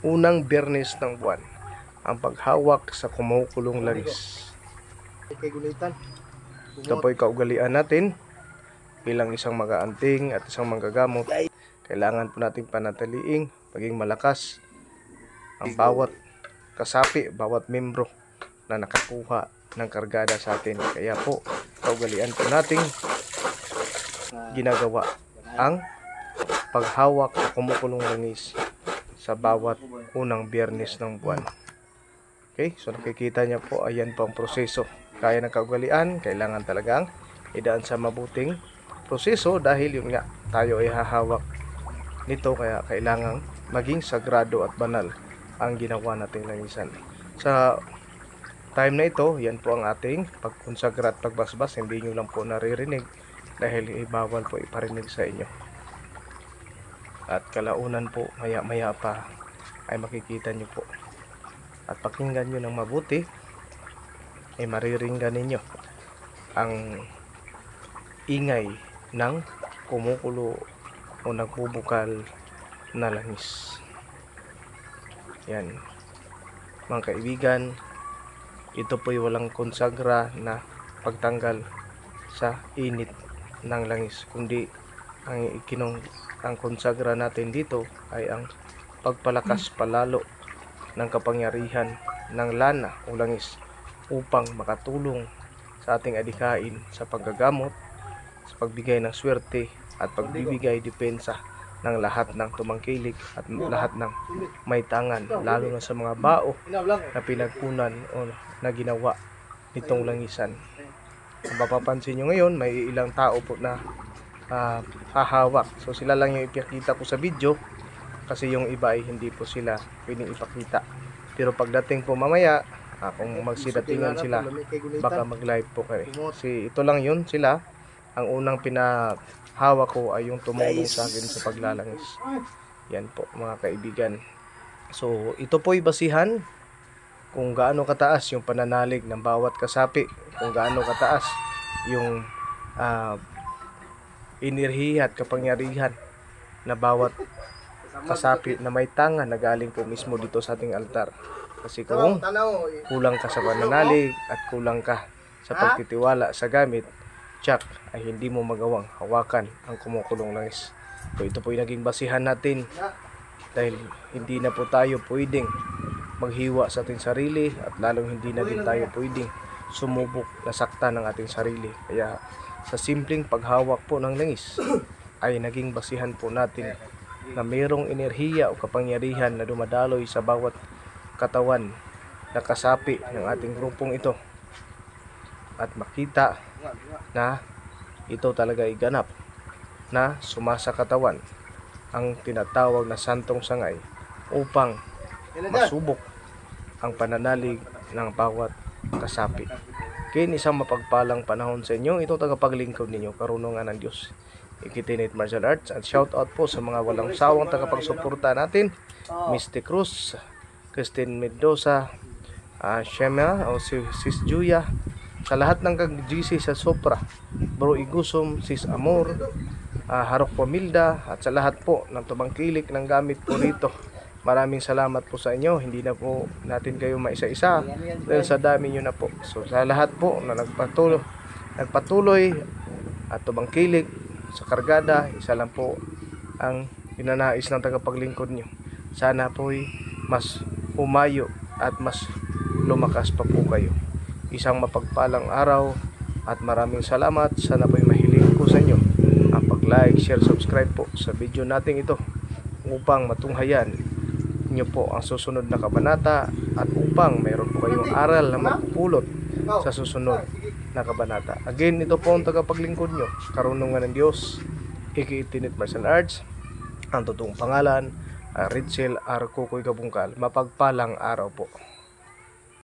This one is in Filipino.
unang Biyernes ng buwan, ang paghawak sa kumukulong langis. Ito po'y kaugalian natin bilang isang mag-aanting at isang manggagamot. Kailangan po nating panatiliing maging malakas ang bawat kasapi, bawat membro na nakakuha ng kargada sa atin. Kaya po, kaugalian po nating ginagawa ang paghawak sa kumukulong langis sa bawat unang Biyernes ng buwan. Okay, so nakikita niya po, ayan po ang proseso. Kaya ng kaugalian, kailangan talagang idaan sa mabuting proseso dahil yun nga, tayo ay hahawak nito, kaya kailangan maging sagrado at banal ang ginawa nating langisan. Sa time na ito, yan po ang ating pagkonsagra at pagbasbas. Hindi nyo lang po naririnig dahil bawal po iparinig sa inyo. At kalaunan po, maya pa ay makikita nyo po. At pakinggan nyo ng mabuti, ay mariringgan ninyo ang ingay ng kumukulo o nagbubukal na langis. Yan. Mga kaibigan, ito po'y walang konsagra na pagtanggal sa init ng langis, kundi ang konsagra natin dito ay ang pagpalakas palalo ng kapangyarihan ng lana o langis upang makatulong sa ating adhikain sa paggagamot, sa pagbigay ng swerte at pagbibigay depensa ng lahat ng tumangkilik at lahat ng may tangan, lalo na sa mga bao na pinagkunan o na ginawa nitong langisan. Kung mapapansin nyo ngayon, may ilang tao po na hahawak. So sila lang yung ipakita ko sa video kasi yung iba ay hindi po sila pwedeng ipakita. Pero pagdating po mamaya, kung magsidatingan sila, baka mag live po kayo. Kasi ito lang yun sila. Ang unang pinahawak ko ay yung tumulong sa akin sa paglalangis. Yan po mga kaibigan. So ito po'y basihan kung gaano kataas yung pananalig ng bawat kasapi, kung gaano kataas yung enerhiya at kapangyarihan na bawat kasapi na may tangan na galing po mismo dito sa ating altar. Kasi kung kulang ka sa pananalig at kulang ka sa pagtitiwala sa gamit, tsak ay hindi mo magawang hawakan ang kumukulong langis. So ito po yung naging basihan natin dahil hindi na po tayo pwedeng maghiwa sa ating sarili at lalong hindi na din tayo pwedeng sumubok na sakta ng ating sarili. Kaya sa simpleng paghawak po ng langis ay naging basihan po natin na mayroong enerhiya o kapangyarihan na dumadaloy sa bawat katawan na kasapi ng ating grupong ito at makita na ito talaga ay ganap na sumasa katawan ang tinatawag na santong sangay upang masubok ang pananalig ng bawat kasapi. Kin isang mapagpalang panahon sa inyo. Ito tagapaglingkod ninyo, karunungan ng Diyos, Ikitinit Martial Arts. At shout out po sa mga walang sawang tagapagsuporta natin, Misty Cruz, Christine Mendoza, Shema o Sis Juya, sa lahat ng kag-GC sa Sopra, Bro Igusum, Sis Amor, Harok Pamilda, at sa lahat po ng tumangkilik ng gamit po rito. Maraming salamat po sa inyo. Hindi na po natin kayo maisa-isa dahil sa dami nyo na po. So sa lahat po na nagpatuloy at tumangkilik sa kargada, isa lang po ang pinanais ng tagapaglingkod nyo. Sana po'y mas umayo at mas lumakas pa po kayo. Isang mapagpalang araw at maraming salamat. Sana po'y mahiling ko sa inyo ang pag-like, share, subscribe po sa video natin ito upang matunghayan nyo po ang susunod na kabanata at upang mayroon po kayong aral na mapupulot sa susunod na kabanata. Again, ito po ang tagapaglingkod nyo, karunungan ng Diyos, Ikitinit Martial Arts. Ang totoong pangalan, Ritzel R. Kukoy Kabungkal. Mapagpalang araw po.